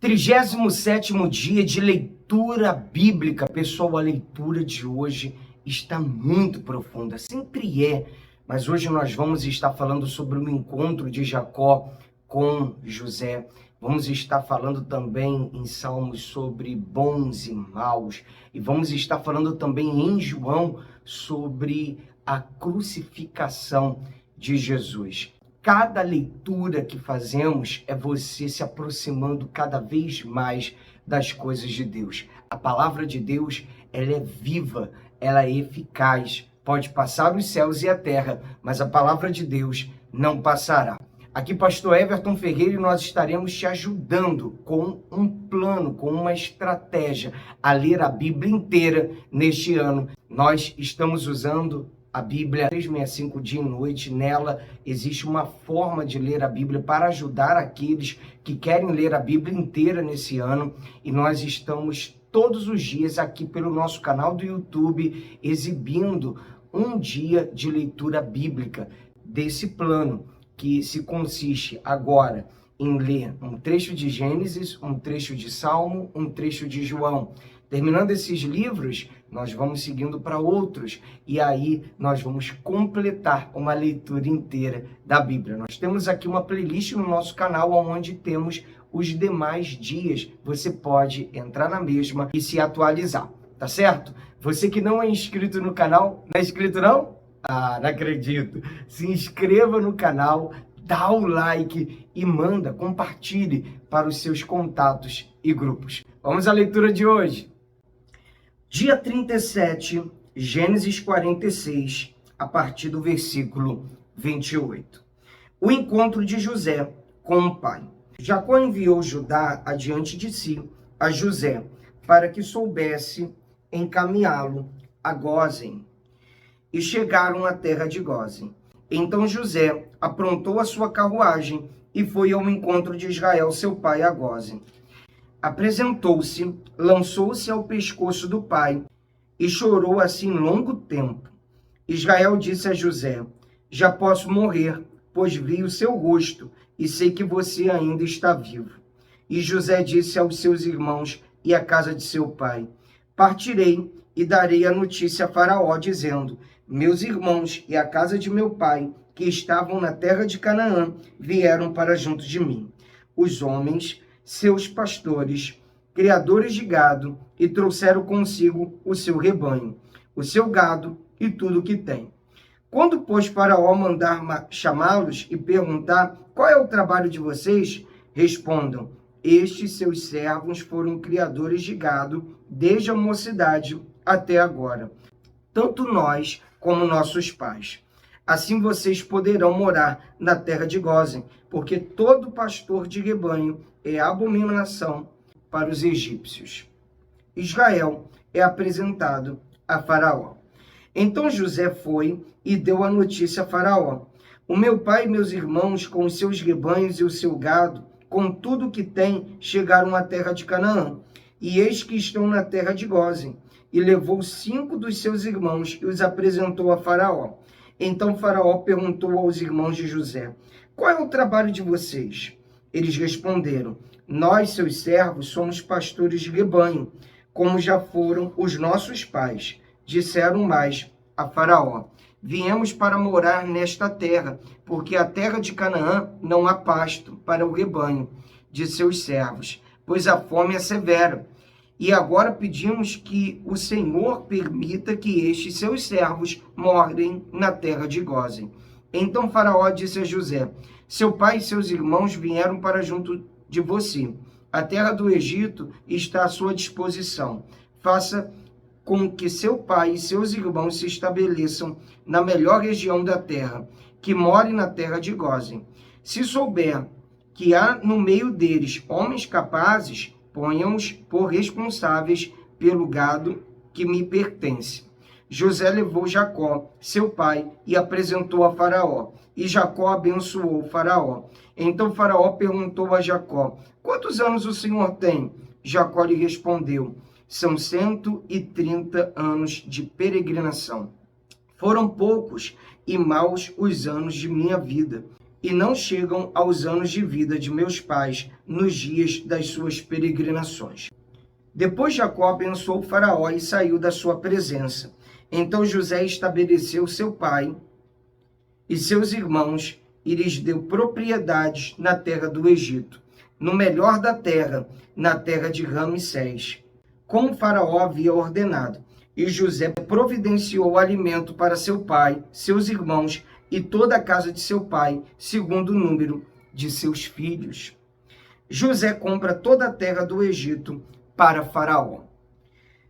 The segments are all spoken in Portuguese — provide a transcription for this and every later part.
37º dia de leitura bíblica. Pessoal, a leitura de hoje está muito profunda, sempre é, mas hoje nós vamos estar falando sobre o encontro de Jacó com José. Vamos estar falando também em Salmos sobre bons e maus, e vamos estar falando também em João sobre a crucificação de Jesus. Cada leitura que fazemos é você se aproximando cada vez mais das coisas de Deus. A palavra de Deus, ela é viva, ela é eficaz. Pode passar os céus e a terra, mas a palavra de Deus não passará. Aqui, Pastor Everton Ferreira, e nós estaremos te ajudando com um plano, com uma estratégia a ler a Bíblia inteira neste ano. Nós estamos usando a Bíblia 365 dia e noite. Nela existe uma forma de ler a Bíblia para ajudar aqueles que querem ler a Bíblia inteira nesse ano. E nós estamos todos os dias aqui pelo nosso canal do YouTube exibindo um dia de leitura bíblica desse plano, que se consiste agora em ler um trecho de Gênesis, um trecho de Salmo, um trecho de João. Terminando esses livros, nós vamos seguindo para outros, e aí nós vamos completar uma leitura inteira da Bíblia. Nós temos aqui uma playlist no nosso canal, onde temos os demais dias. Você pode entrar na mesma e se atualizar, tá certo? Você que não é inscrito no canal, não é inscrito não? Ah, não acredito. Se inscreva no canal, dá o like e compartilhe para os seus contatos e grupos. Vamos à leitura de hoje. Dia 37, Gênesis 46, a partir do versículo 28. O encontro de José com o pai. Jacó enviou Judá adiante de si a José, para que soubesse encaminhá-lo a Gósen. E chegaram à terra de Gósen. Então José aprontou a sua carruagem e foi ao encontro de Israel, seu pai, a Gósen. Apresentou-se, lançou-se ao pescoço do pai e chorou assim longo tempo. Israel disse a José: já posso morrer, pois vi o seu rosto e sei que você ainda está vivo. E José disse aos seus irmãos e à casa de seu pai: partirei e darei a notícia a Faraó, dizendo: meus irmãos e a casa de meu pai, que estavam na terra de Canaã, vieram para junto de mim. Os homens, seus pastores, criadores de gado, e trouxeram consigo o seu rebanho, o seu gado e tudo o que tem. Quando, pois, Faraó mandar chamá-los e perguntar: qual é o trabalho de vocês? Respondam: estes seus servos foram criadores de gado desde a mocidade até agora, tanto nós como nossos pais. Assim vocês poderão morar na terra de Gósen, porque todo pastor de rebanho é abominação para os egípcios. Israel é apresentado a Faraó. Então José foi e deu a notícia a Faraó: o meu pai e meus irmãos, com os seus rebanhos e o seu gado, com tudo o que tem, chegaram à terra de Canaã, e eis que estão na terra de Gósen. E levou 5 dos seus irmãos e os apresentou a Faraó. Então Faraó perguntou aos irmãos de José: qual é o trabalho de vocês? Eles responderam: nós, seus servos, somos pastores de rebanho, como já foram os nossos pais. Disseram mais a Faraó: viemos para morar nesta terra, porque a terra de Canaã não há pasto para o rebanho de seus servos, pois a fome é severa. E agora pedimos que o Senhor permita que estes seus servos morem na terra de Gósen. Então Faraó disse a José: seu pai e seus irmãos vieram para junto de você. A terra do Egito está à sua disposição. Faça com que seu pai e seus irmãos se estabeleçam na melhor região da terra, que more na terra de Gósen. Se souber que há no meio deles homens capazes, ponham-os por responsáveis pelo gado que me pertence. José levou Jacó, seu pai, e apresentou a Faraó. E Jacó abençoou Faraó. Então Faraó perguntou a Jacó: quantos anos o senhor tem? Jacó lhe respondeu: são 130 anos de peregrinação. Foram poucos e maus os anos de minha vida. e não chegam aos anos de vida de meus pais nos dias das suas peregrinações. Depois Jacó abençoou Faraó e saiu da sua presença. Então José estabeleceu seu pai e seus irmãos e lhes deu propriedades na terra do Egito, no melhor da terra, na terra de Ramsés, como Faraó havia ordenado. E José providenciou alimento para seu pai, seus irmãos e toda a casa de seu pai, segundo o número de seus filhos. José compra toda a terra do Egito para Faraó.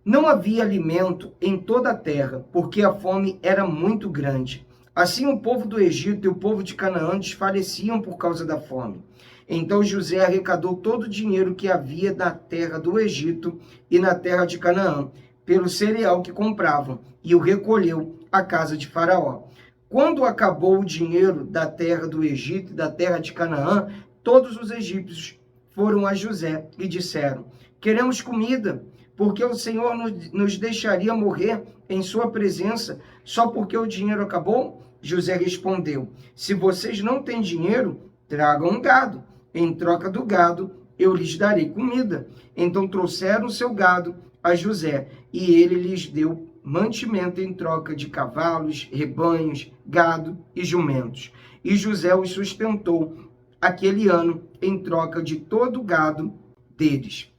Não havia alimento em toda a terra, porque a fome era muito grande. Assim o povo do Egito e o povo de Canaã desfaleciam por causa da fome. Então José arrecadou todo o dinheiro que havia na terra do Egito e na terra de Canaã, pelo cereal que compravam, e o recolheu à casa de Faraó. Quando acabou o dinheiro da terra do Egito e da terra de Canaã, todos os egípcios foram a José e disseram: queremos comida, porque o Senhor nos deixaria morrer em sua presença só porque o dinheiro acabou? José respondeu: se vocês não têm dinheiro, tragam um gado. Em troca do gado, eu lhes darei comida. Então trouxeram o seu gado a José, e ele lhes deu mantimento em troca de cavalos, rebanhos, gado e jumentos. E José os sustentou aquele ano em troca de todo o gado deles.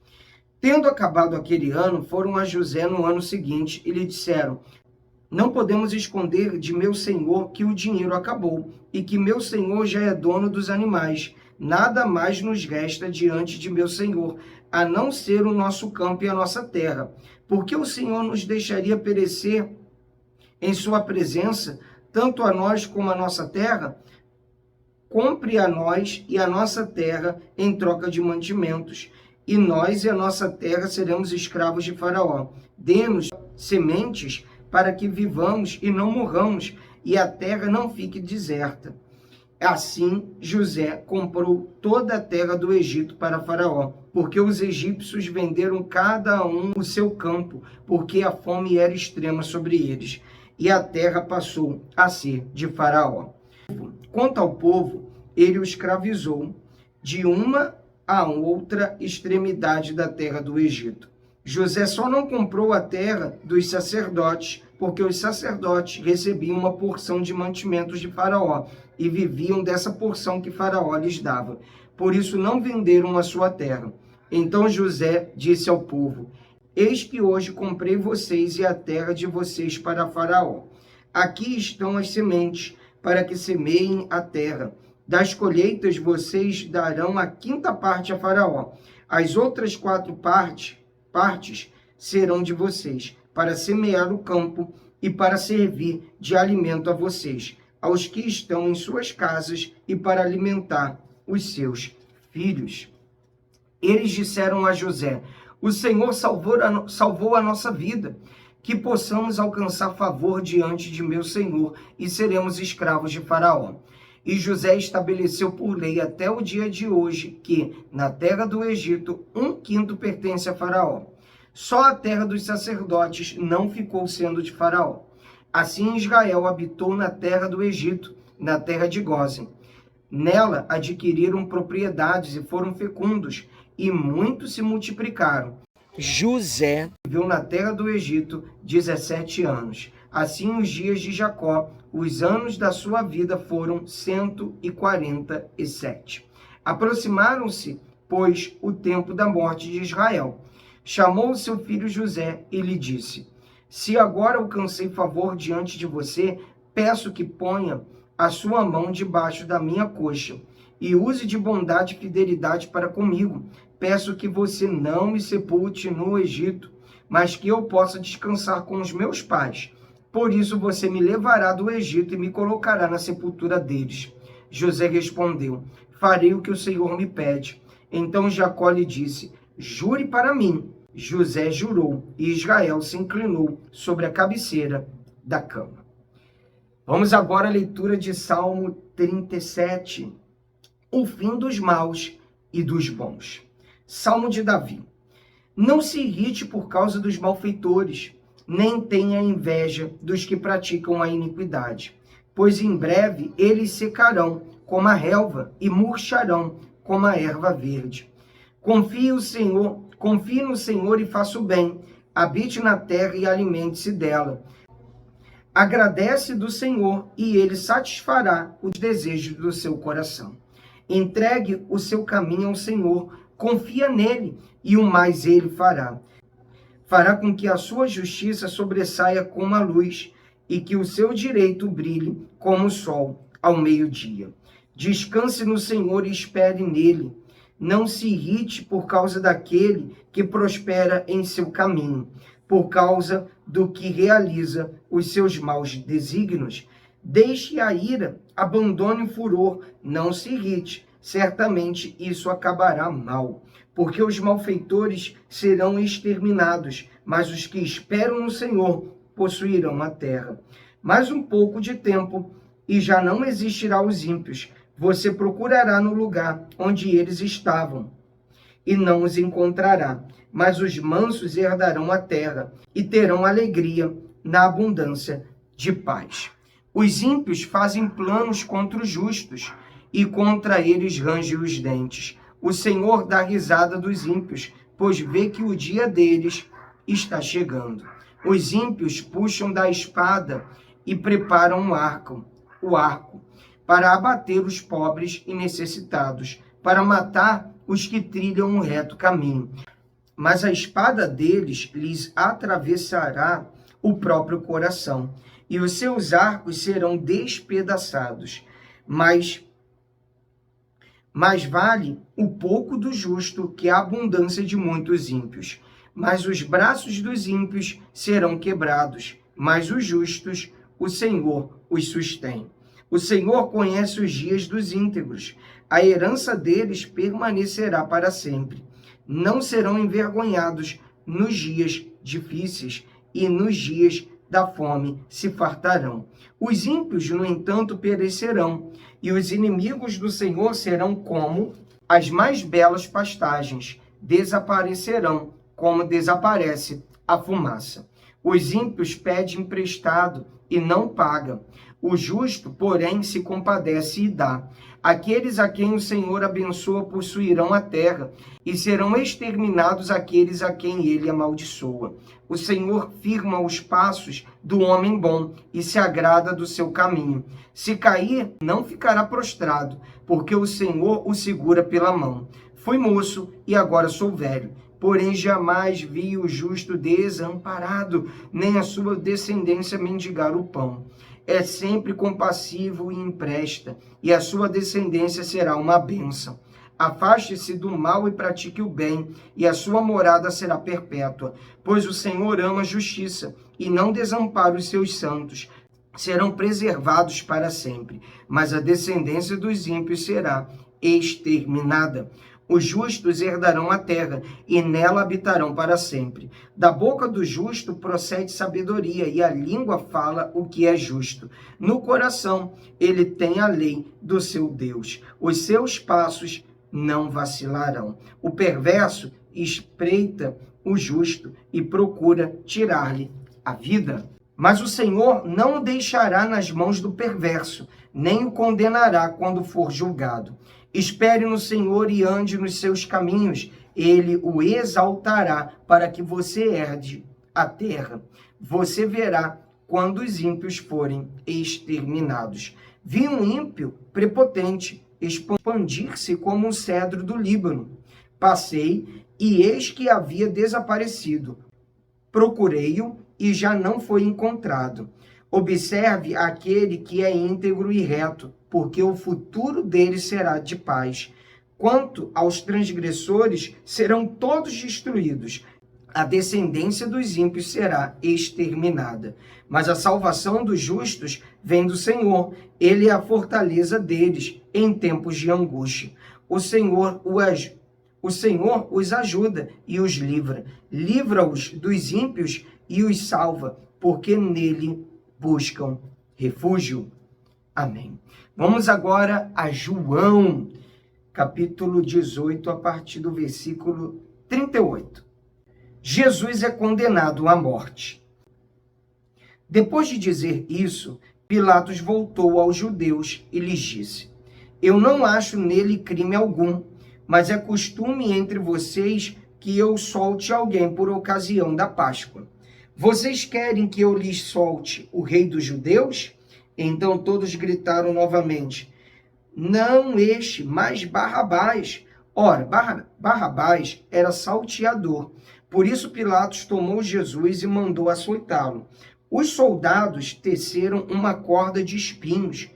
Tendo acabado aquele ano, foram a José no ano seguinte e lhe disseram: não podemos esconder de meu senhor que o dinheiro acabou e que meu senhor já é dono dos animais. Nada mais nos resta diante de meu senhor, a não ser o nosso campo e a nossa terra. Porque o Senhor nos deixaria perecer em sua presença, tanto a nós como a nossa terra? Compre a nós e a nossa terra em troca de mantimentos, e nós e a nossa terra seremos escravos de Faraó. Dê-nos sementes para que vivamos e não morramos, e a terra não fique deserta. Assim, José comprou toda a terra do Egito para Faraó, porque os egípcios venderam cada um o seu campo, porque a fome era extrema sobre eles, e a terra passou a ser de Faraó. Quanto ao povo, ele o escravizou de uma a outra extremidade da terra do Egito. José só não comprou a terra dos sacerdotes, porque os sacerdotes recebiam uma porção de mantimentos de Faraó e viviam dessa porção que Faraó lhes dava. Por isso não venderam a sua terra. Então José disse ao povo: eis que hoje comprei vocês e a terra de vocês para Faraó. Aqui estão as sementes, para que semeiem a terra. Das colheitas vocês darão a quinta parte a Faraó. As outras 4 partes serão de vocês, para semear o campo e para servir de alimento a vocês, aos que estão em suas casas, e para alimentar os seus filhos. Eles disseram a José: o Senhor salvou a nossa vida, que possamos alcançar favor diante de meu senhor e seremos escravos de Faraó. E José estabeleceu por lei até o dia de hoje que, na terra do Egito, 1/5 pertence a Faraó. Só a terra dos sacerdotes não ficou sendo de Faraó. Assim Israel habitou na terra do Egito, na terra de Gósen. Nela adquiriram propriedades e foram fecundos, e muitos se multiplicaram. José viveu na terra do Egito 17 anos. Assim, os dias de Jacó, os anos da sua vida foram 147. Aproximaram-se, pois, o tempo da morte de Israel. Chamou seu filho José e lhe disse: se agora alcancei favor diante de você, peço que ponha a sua mão debaixo da minha coxa e use de bondade e fidelidade para comigo. Peço que você não me sepulte no Egito, mas que eu possa descansar com os meus pais. Por isso você me levará do Egito e me colocará na sepultura deles. José respondeu: farei o que o Senhor me pede. Então Jacó lhe disse: jure para mim. José jurou, e Israel se inclinou sobre a cabeceira da cama. Vamos agora à leitura de Salmo 37. O fim dos maus e dos bons. Salmo de Davi. Não se irrite por causa dos malfeitores, nem tenha inveja dos que praticam a iniquidade, pois em breve eles secarão como a relva e murcharão como a erva verde. Confie no Senhor e faça o bem. Habite na terra e alimente-se dela. Agradece do Senhor e ele satisfará os desejos do seu coração. Entregue o seu caminho ao Senhor, confia nele e o mais ele fará. Fará com que a sua justiça sobressaia como a luz e que o seu direito brilhe como o sol ao meio-dia. Descanse no Senhor e espere nele. Não se irrite por causa daquele que prospera em seu caminho, por causa do que realiza os seus maus desígnios. Deixe a ira, abandone o furor, não se irrite, certamente isso acabará mal, porque os malfeitores serão exterminados, mas os que esperam no Senhor possuirão a terra. Mais um pouco de tempo e já não existirá os ímpios. Você procurará no lugar onde eles estavam e não os encontrará, mas os mansos herdarão a terra e terão alegria na abundância de paz. Os ímpios fazem planos contra os justos e contra eles rangem os dentes. O Senhor dá risada dos ímpios, pois vê que o dia deles está chegando. Os ímpios puxam da espada e preparam o arco, para abater os pobres e necessitados, para matar os que trilham um reto caminho. Mas a espada deles lhes atravessará o próprio coração, e os seus arcos serão despedaçados. Mas vale o pouco do justo que a abundância de muitos ímpios. Mas os braços dos ímpios serão quebrados, mas os justos, o Senhor os sustém. O Senhor conhece os dias dos íntegros, a herança deles permanecerá para sempre. Não serão envergonhados nos dias difíceis e nos dias da fome se fartarão. Os ímpios, no entanto, perecerão, e os inimigos do Senhor serão como as mais belas pastagens, desaparecerão como desaparece a fumaça. Os ímpios pedem emprestado e não pagam. O justo, porém, se compadece e dá. Aqueles a quem o Senhor abençoa possuirão a terra, e serão exterminados aqueles a quem ele amaldiçoa. O Senhor firma os passos do homem bom e se agrada do seu caminho. Se cair, não ficará prostrado, porque o Senhor o segura pela mão. Fui moço e agora sou velho, porém jamais vi o justo desamparado, nem a sua descendência mendigar o pão. É sempre compassivo e empresta, e a sua descendência será uma bênção. Afaste-se do mal e pratique o bem, e a sua morada será perpétua, pois o Senhor ama a justiça e não desampara os seus santos. Serão preservados para sempre, mas a descendência dos ímpios será exterminada. Os justos herdarão a terra, e nela habitarão para sempre. Da boca do justo procede sabedoria, e a língua fala o que é justo. No coração ele tem a lei do seu Deus. Os seus passos não vacilarão. O perverso espreita o justo e procura tirar-lhe a vida. Mas o Senhor não o deixará nas mãos do perverso, nem o condenará quando for julgado. Espere no Senhor e ande nos seus caminhos. Ele o exaltará para que você herde a terra. Você verá quando os ímpios forem exterminados. Vi um ímpio prepotente expandir-se como um cedro do Líbano. Passei e eis que havia desaparecido. Procurei-o e já não foi encontrado. Observe aquele que é íntegro e reto, porque o futuro dele será de paz. Quanto aos transgressores, serão todos destruídos. A descendência dos ímpios será exterminada. Mas a salvação dos justos vem do Senhor. Ele é a fortaleza deles em tempos de angústia. O Senhor os ajuda e os livra. Livra-os dos ímpios e os salva, porque nele buscam refúgio. Amém. Vamos agora a João, capítulo 18, a partir do versículo 38. Jesus é condenado à morte. Depois de dizer isso, Pilatos voltou aos judeus e lhes disse: Eu não acho nele crime algum, mas é costume entre vocês que eu solte alguém por ocasião da Páscoa. Vocês querem que eu lhes solte o rei dos judeus? Então todos gritaram novamente: não este, mas Barrabás. Ora, Barrabás era salteador. Por isso Pilatos tomou Jesus e mandou açoitá-lo. Os soldados teceram uma corda de espinhos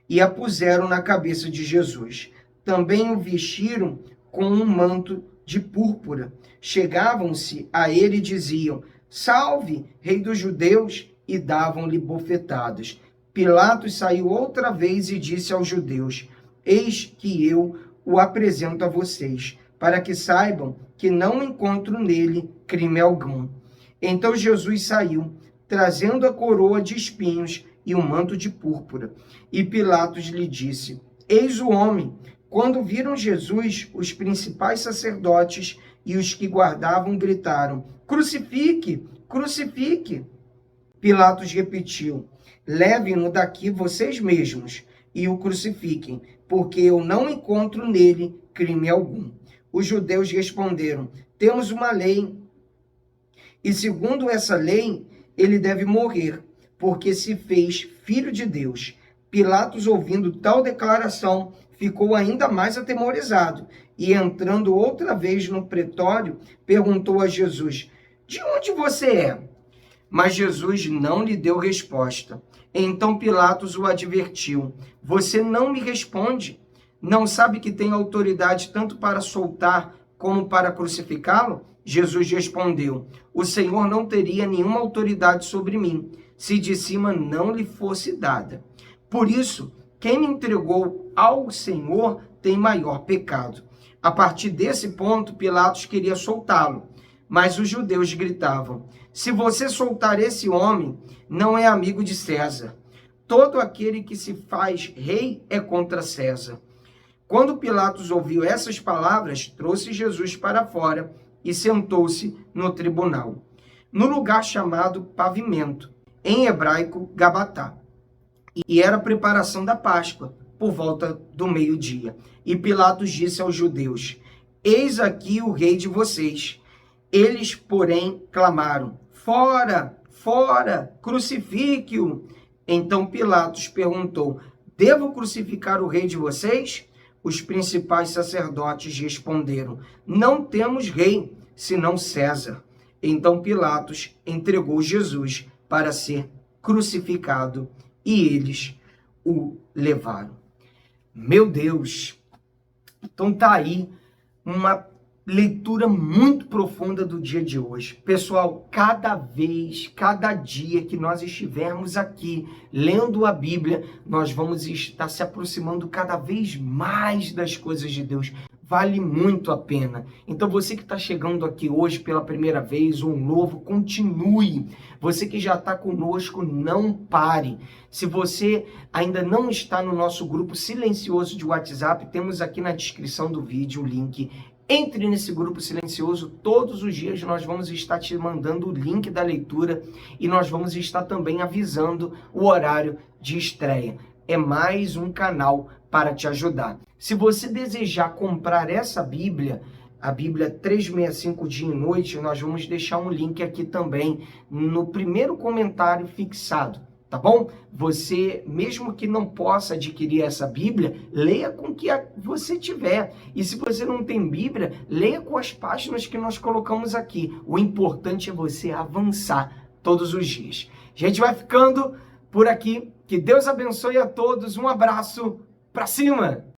e a puseram na cabeça de Jesus. Também o vestiram com um manto de púrpura. Chegavam-se a ele e diziam: salve, rei dos judeus, e davam-lhe bofetadas. Pilatos saiu outra vez e disse aos judeus: eis que eu o apresento a vocês, para que saibam que não encontro nele crime algum. Então Jesus saiu, trazendo a coroa de espinhos e o manto de púrpura. E Pilatos lhe disse: eis o homem. Quando viram Jesus, os principais sacerdotes e os que guardavam gritaram: crucifique, crucifique. Pilatos repetiu: levem-no daqui vocês mesmos e o crucifiquem, porque eu não encontro nele crime algum. Os judeus responderam: temos uma lei, e segundo essa lei, ele deve morrer, porque se fez filho de Deus. Pilatos, ouvindo tal declaração, ficou ainda mais atemorizado, e entrando outra vez no pretório, perguntou a Jesus: de onde você é? Mas Jesus não lhe deu resposta. Então Pilatos o advertiu: você não me responde? Não sabe que tem autoridade tanto para soltar como para crucificá-lo? Jesus respondeu: o Senhor não teria nenhuma autoridade sobre mim, se de cima não lhe fosse dada. Por isso, quem me entregou ao Senhor tem maior pecado. A partir desse ponto, Pilatos queria soltá-lo, mas os judeus gritavam: se você soltar esse homem, não é amigo de César. Todo aquele que se faz rei é contra César. Quando Pilatos ouviu essas palavras, trouxe Jesus para fora e sentou-se no tribunal, no lugar chamado Pavimento, em hebraico Gabatá. E era a preparação da Páscoa, por volta do meio-dia. E Pilatos disse aos judeus: eis aqui o rei de vocês. Eles, porém, clamaram: fora, fora, crucifique-o. Então Pilatos perguntou: devo crucificar o rei de vocês? Os principais sacerdotes responderam: não temos rei, senão César. Então Pilatos entregou Jesus para ser crucificado e eles o levaram. Meu Deus! Então tá aí uma leitura muito profunda do dia de hoje. Pessoal, cada dia que nós estivermos aqui lendo a Bíblia, nós vamos estar se aproximando cada vez mais das coisas de Deus. Vale muito a pena. Então você que está chegando aqui hoje pela primeira vez, ou novo, continue. Você que já está conosco, não pare. Se você ainda não está no nosso grupo silencioso de WhatsApp, temos aqui na descrição do vídeo o link. Entre nesse grupo silencioso, todos os dias nós vamos estar te mandando o link da leitura e nós vamos estar também avisando o horário de estreia. É mais um canal para te ajudar. Se você desejar comprar essa Bíblia, a Bíblia 365 Dia e Noite, nós vamos deixar um link aqui também no primeiro comentário fixado. Tá bom? Você, mesmo que não possa adquirir essa Bíblia, leia com o que você tiver. E se você não tem Bíblia, leia com as páginas que nós colocamos aqui. O importante é você avançar todos os dias. A gente vai ficando por aqui. Que Deus abençoe a todos. Um abraço. Pra cima!